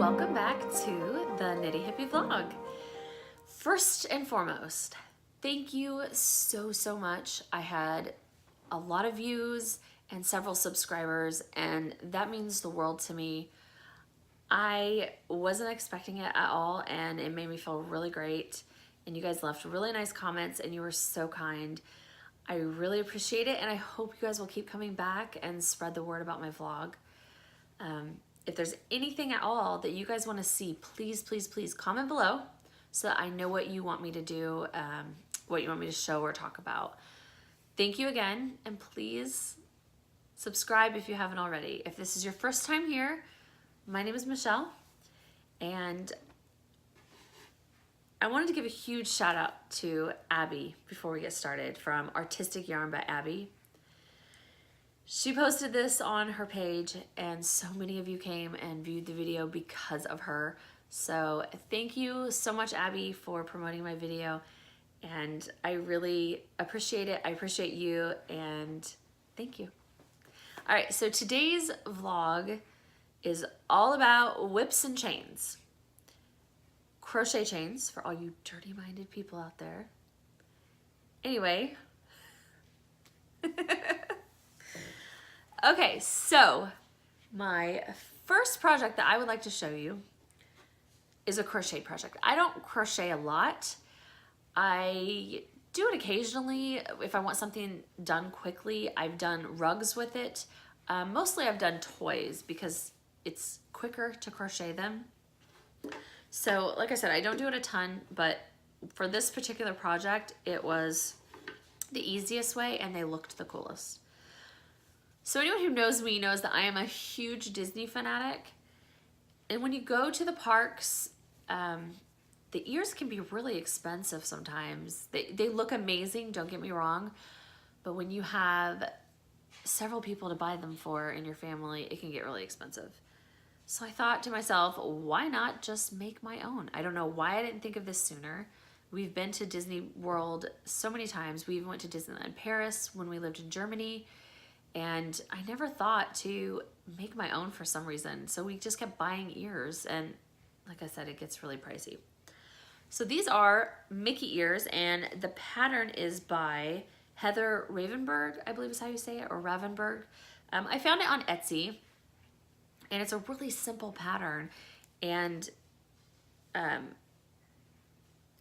welcome back to the Knitty Hippie vlog. First and foremost, thank you so much. I had a lot of views and several subscribers, and that means the world to me. I wasn't expecting it at all, and it made me feel really great. And you guys left really nice comments, and you were so kind. I really appreciate it, and I hope you guys will keep coming back and spread the word about my vlog. If there's anything at all that you guys want to see, please comment below so that I know what you want me to do, what you want me to show or talk about. Thank you again, and please subscribe if you haven't already. If this is your first time here, my name is Michelle, and I wanted to give a huge shout out to Abby before we get started from Artistic Yarn by Abby. She posted this on her page, and so many of you came and viewed the video because of her. So thank you so much, Abby, for promoting my video, and I really appreciate it. I appreciate you, and thank you. All right, so today's vlog is all about whips and chains. Crochet chains for all you dirty-minded people out there. Anyway. Okay, so my first project that I would like to show you is a crochet project. I don't crochet a lot. I do it occasionally if I want something done quickly. I've done rugs with it. Mostly I've done toys because it's quicker to crochet them. So like I said, I don't do it a ton, but for this particular project, it was the easiest way and they looked the coolest. So anyone who knows me knows that I am a huge Disney fanatic. And when you go to the parks, the ears can be really expensive sometimes. They look amazing, don't get me wrong. But when you have several people to buy them for in your family, it can get really expensive. So I thought to myself, why not just make my own? I don't know why I didn't think of this sooner. We've been to Disney World so many times. We even went to Disneyland Paris when we lived in Germany. And I never thought to make my own for some reason. So we just kept buying ears, and like I said, it gets really pricey. So these are Mickey ears, and the pattern is by Heather Ravenberg, I believe is how you say it, or Ravenberg. I found it on Etsy, and it's a really simple pattern and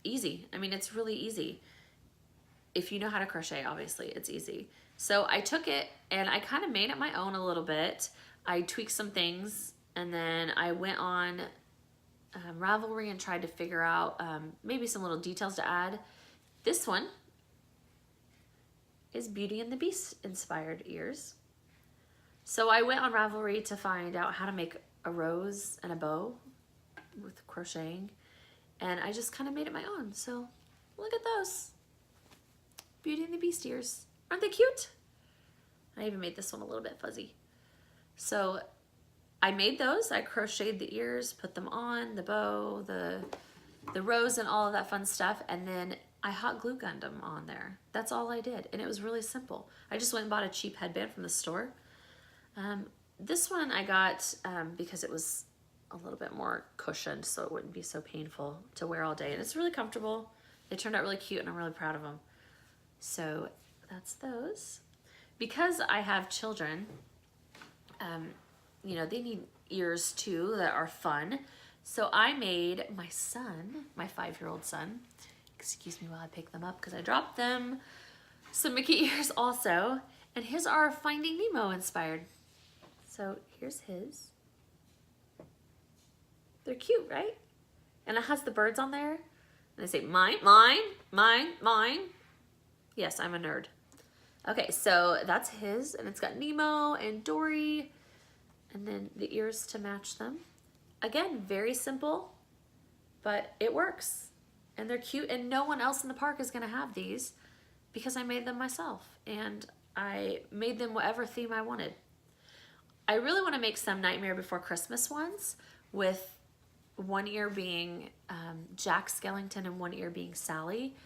easy. I mean, it's really easy. If you know how to crochet, obviously, it's easy. So I took it and I kind of made it my own a little bit. I tweaked some things, and then I went on Ravelry and tried to figure out maybe some little details to add. This one is Beauty and the Beast inspired ears. So I went on Ravelry to find out how to make a rose and a bow with crocheting, and I just kind of made it my own. So look at those. Beauty and the Beast ears. Aren't they cute? I even made this one a little bit fuzzy. So I made those. I crocheted the ears, put them on, the bow, the rose, and all of that fun stuff. And then I hot glue gunned them on there. That's all I did. And it was really simple. I just went and bought a cheap headband from the store. This one I got because it was a little bit more cushioned, so it wouldn't be so painful to wear all day. And it's really comfortable. They turned out really cute, and I'm really proud of them. So that's those. Because I have children, you know, they need ears too that are fun. So I made my son, my 5-year-old son, excuse me while I pick them up because I dropped them, some Mickey ears also. And his are Finding Nemo inspired. So here's his. They're cute, right? And it has the birds on there. And they say, mine, mine, mine, mine. Yes, I'm a nerd. Okay, so that's his, and it's got Nemo and Dory, and then the ears to match them. Again, very simple, but it works. And they're cute, and no one else in the park is gonna have these because I made them myself, and I made them whatever theme I wanted. I really wanna make some Nightmare Before Christmas ones with one ear being Jack Skellington and one ear being Sally.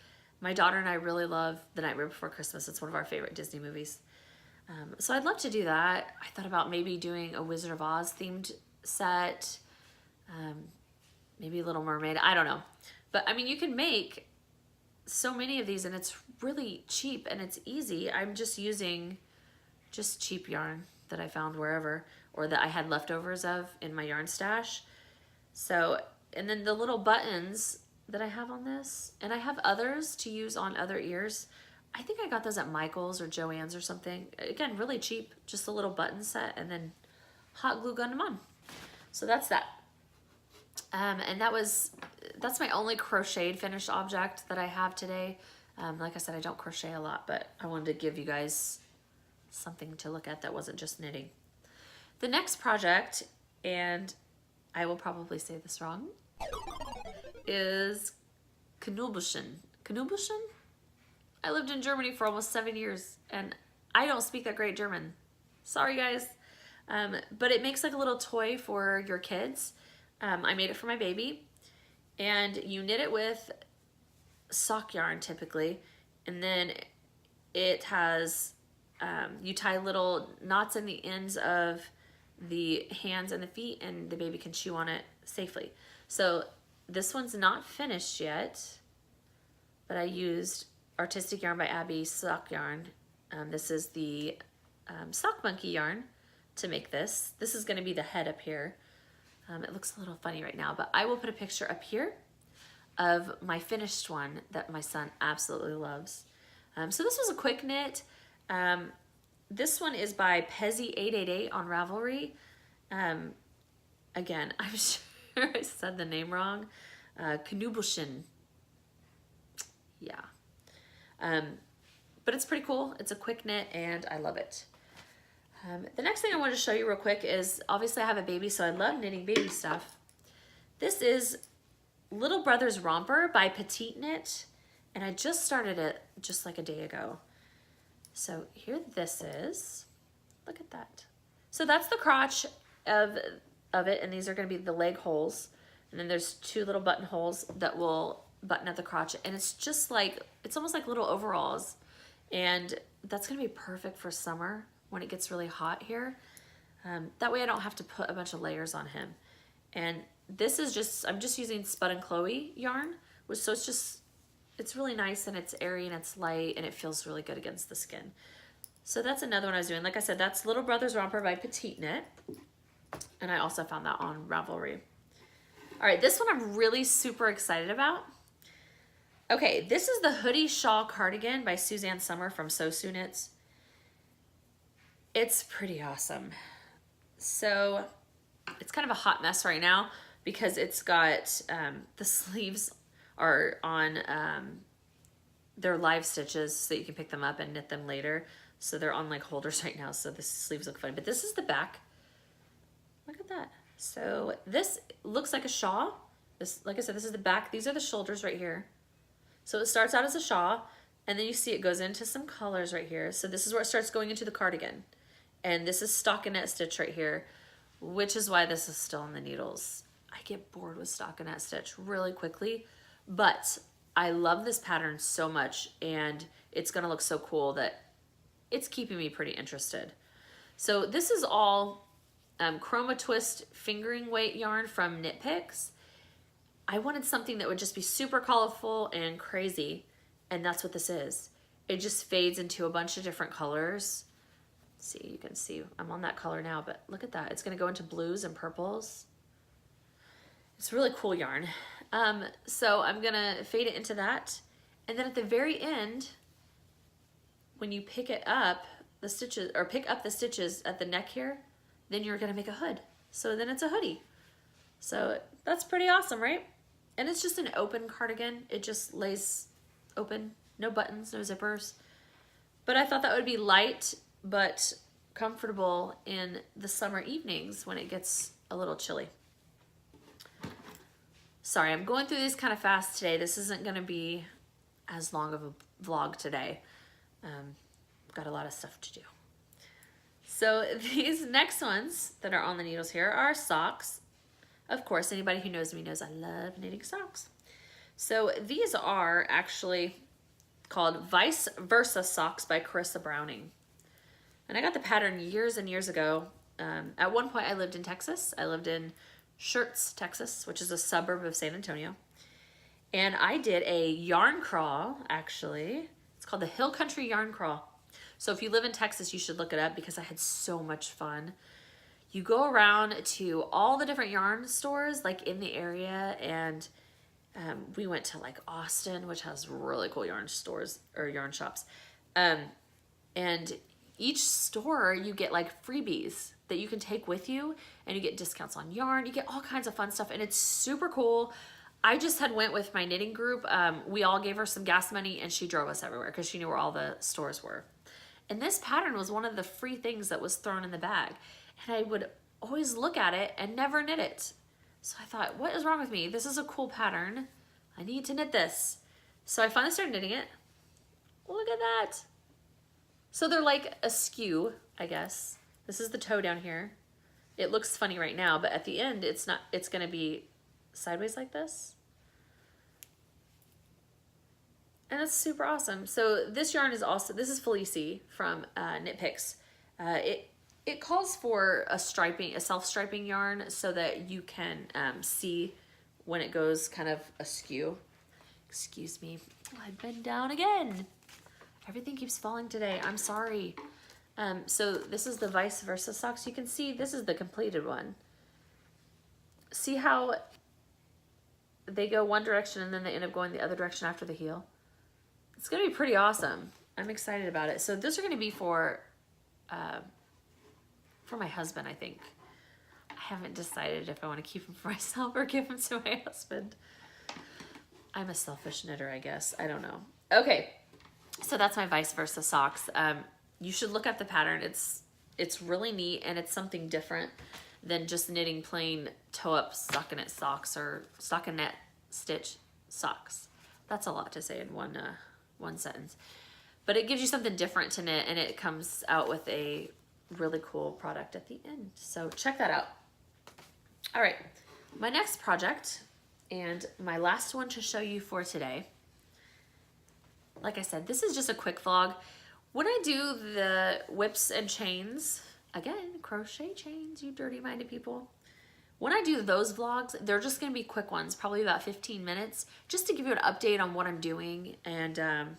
My daughter and I really love The Nightmare Before Christmas. It's one of our favorite Disney movies. So I'd love to do that. I thought about maybe doing a Wizard of Oz themed set. maybe Little Mermaid, I don't know. But I mean, you can make so many of these and it's really cheap and it's easy. I'm just using just cheap yarn that I found wherever, or that I had leftovers of in my yarn stash. So, and then the little buttons that I have on this, and I have others to use on other ears. I think I got those at Michael's or Joann's or something. Again, really cheap, just a little button set, and then hot glue gun them on. So that's that. And that's my only crocheted finished object that I have today. Like I said, I don't crochet a lot, but I wanted to give you guys something to look at that wasn't just knitting. The next project, and I will probably say this wrong, is Knüppelchen. Knüppelchen? I lived in Germany for almost 7 years, and I don't speak that great German. Sorry, guys. But it makes like a little toy for your kids. I made it for my baby, and you knit it with sock yarn typically, and then it has, you tie little knots in the ends of the hands and the feet, and the baby can chew on it safely. So this one's not finished yet, but I used Artistic Yarn by Abby sock yarn. This is the sock monkey yarn to make this. This is going to be the head up here. It looks a little funny right now, but I will put a picture up here of my finished one that my son absolutely loves. So this was a quick knit. This one is by Pezzy888 on Ravelry. Again, I'm sure I said the name wrong. Knüppelchen. Yeah. But it's pretty cool. It's a quick knit and I love it. The next thing I want to show you real quick is, obviously I have a baby, so I love knitting baby stuff. This is Little Brother's Romper by Petite Knit, and I just started it just like a day ago. So here this is. Look at that. So that's the crotch of it, and these are going to be the leg holes. And then there's 2 little button holes that will button at the crotch, and it's just like, it's almost like little overalls. And that's going to be perfect for summer when it gets really hot here. That way I don't have to put a bunch of layers on him. And this is just, I'm just using Spud and Chloe yarn, which, so it's just, it's really nice and it's airy and it's light and it feels really good against the skin. So that's another one I was doing. Like I said, that's Little Brother's Romper by Petite Knit. And I also found that on Ravelry. All right, this one I'm really super excited about. Okay, this is the Hoodie Shawl Cardigan by Suzanne Summer from So Sue Knits. It's pretty awesome. So it's kind of a hot mess right now because it's got, the sleeves are on, they're live stitches so that you can pick them up and knit them later. So they're on like holders right now, so the sleeves look funny. But this is the back. Look at that. So this looks like a shawl. This, like I said, this is the back. These are the shoulders right here. So it starts out as a shawl, and then you see it goes into some colors right here. So this is where it starts going into the cardigan. And this is stockinette stitch right here, which is why this is still on the needles. I get bored with stockinette stitch really quickly, but I love this pattern so much, and it's gonna look so cool that it's keeping me pretty interested. So this is all Chroma Twist fingering weight yarn from Knit Picks. I wanted something that would just be super colorful and crazy, and that's what this is. It just fades into a bunch of different colors. See, you can see I'm on that color now, but look at that. It's gonna go into blues and purples. It's really cool yarn. So I'm gonna fade it into that. And then at the very end, when you pick it up, the stitches, or pick up the stitches at the neck here, then you're gonna make a hood. So then it's a hoodie. So that's pretty awesome, right? And it's just an open cardigan. It just lays open, no buttons, no zippers. But I thought that would be light, but comfortable in the summer evenings when it gets a little chilly. Sorry, I'm going through these kind of fast today. This isn't gonna be as long of a vlog today. Got a lot of stuff to do. So these next ones that are on the needles here are socks. Of course, anybody who knows me knows I love knitting socks. So these are actually called Vice Versa Socks by Carissa Browning. And I got the pattern years and years ago. At one point I lived in Texas. I lived in Shirts, Texas, which is a suburb of San Antonio. And I did a yarn crawl, actually. It's called the Hill Country Yarn Crawl. So if you live in Texas, you should look it up because I had so much fun. You go around to all the different yarn stores like in the area, and we went to like Austin, which has really cool yarn stores or yarn shops. And each store you get like freebies that you can take with you, and you get discounts on yarn. You get all kinds of fun stuff, and it's super cool. I just had went with my knitting group. We all gave her some gas money, and she drove us everywhere because she knew where all the stores were. And this pattern was one of the free things that was thrown in the bag. And I would always look at it and never knit it. So I thought, what is wrong with me? This is a cool pattern. I need to knit this. So I finally started knitting it. Look at that. So they're like askew, I guess. This is the toe down here. It looks funny right now, but at the end, it's not. It's gonna be sideways like this. And it's super awesome. So this yarn is also, this is Felici from Knit Picks. It calls for a self-striping yarn so that you can see when it goes kind of askew. Excuse me, I bend down again. Everything keeps falling today, I'm sorry. So this is the vice versa socks. You can see this is the completed one. See how they go one direction and then they end up going the other direction after the heel? It's gonna be pretty awesome. I'm excited about it. So those are gonna be for my husband, I think. I haven't decided if I want to keep them for myself or give them to my husband. I'm a selfish knitter, I guess. I don't know. Okay, so that's my vice versa socks. You should look up the pattern. It's really neat, and it's something different than just knitting plain toe-up stockinette socks or stockinette stitch socks. That's a lot to say in one sentence. But it gives you something different to knit, and it comes out with a really cool product at the end. So check that out. All right, my next project and my last one to show you for today. Like I said, this is just a quick vlog. When I do the whips and chains, again, crochet chains, you dirty-minded people. When I do those vlogs, they're just gonna be quick ones, probably about 15 minutes, just to give you an update on what I'm doing and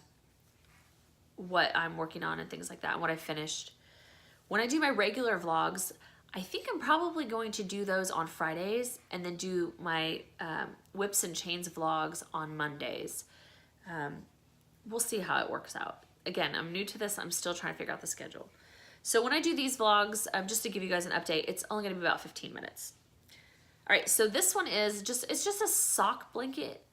what I'm working on and things like that, and what I finished. When I do my regular vlogs, I think I'm probably going to do those on Fridays and then do my whips and chains vlogs on Mondays. We'll see how it works out. Again, I'm new to this. I'm still trying to figure out the schedule. So when I do these vlogs, just to give you guys an update, it's only gonna be about 15 minutes. All right, so this one is it's just a sock blanket.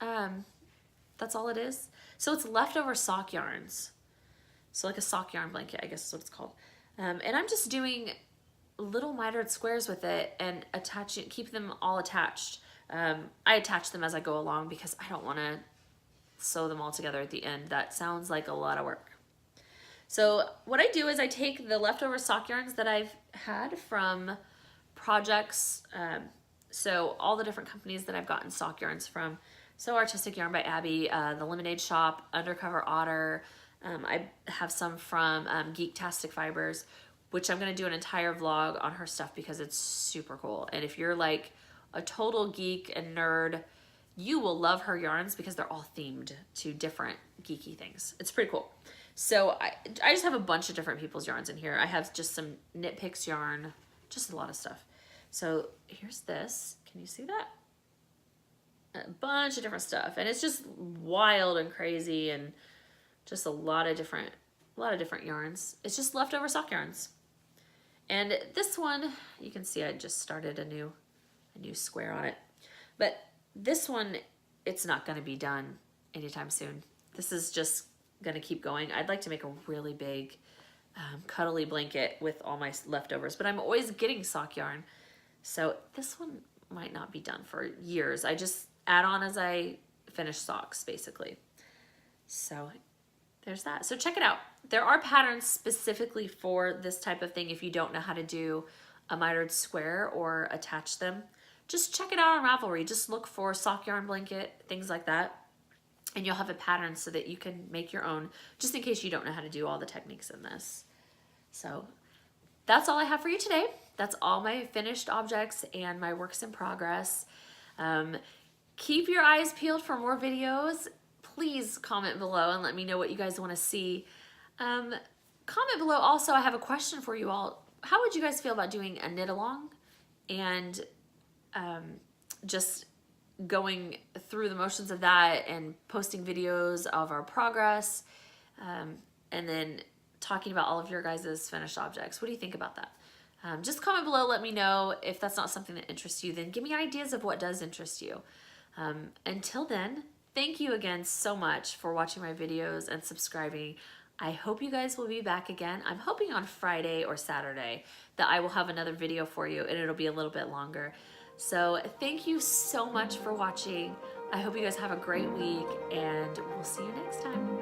That's all it is. So it's leftover sock yarns. So like a sock yarn blanket, I guess is what it's called. And I'm just doing little mitered squares with it and keep them all attached. I attach them as I go along because I don't wanna sew them all together at the end. That sounds like a lot of work. So what I do is I take the leftover sock yarns that I've had from projects, so all the different companies that I've gotten sock yarns from. So Artistic Yarn by Abby, the Lemonade Shop, Undercover Otter. I have some from Geektastic Fibers, which I'm gonna do an entire vlog on her stuff because it's super cool. And if you're like a total geek and nerd, you will love her yarns because they're all themed to different geeky things. It's pretty cool. So I just have a bunch of different people's yarns in here. I have just some Knit Picks yarn, just a lot of stuff. So here's this, can you see that? A bunch of different stuff, and it's just wild and crazy and just a lot of different yarns. It's just leftover sock yarns. And this one, you can see I just started a new square on it. But this one, it's not gonna be done anytime soon. This is just gonna keep going. I'd like to make a really big cuddly blanket with all my leftovers, but I'm always getting sock yarn. So this one might not be done for years. I just add on as I finish socks, basically. So there's that. So check it out. There are patterns specifically for this type of thing if you don't know how to do a mitered square or attach them. Just check it out on Ravelry. Just look for sock yarn blanket, things like that. And you'll have a pattern so that you can make your own, just in case you don't know how to do all the techniques in this. So that's all I have for you today. that's all my finished objects and my works in progress. Keep your eyes peeled for more videos. Please comment below and let me know what you guys want to see. Comment below also, I have a question for you all. How would you guys feel about doing a knit along and just going through the motions of that and posting videos of our progress, and then talking about all of your guys' finished objects? What do you think about that? Just comment below, let me know. If that's not something that interests you, then give me ideas of what does interest you. Until then, thank you again so much for watching my videos and subscribing. I hope you guys will be back again. I'm hoping on Friday or Saturday that I will have another video for you, and it'll be a little bit longer. So thank you so much for watching. I hope you guys have a great week, and we'll see you next time.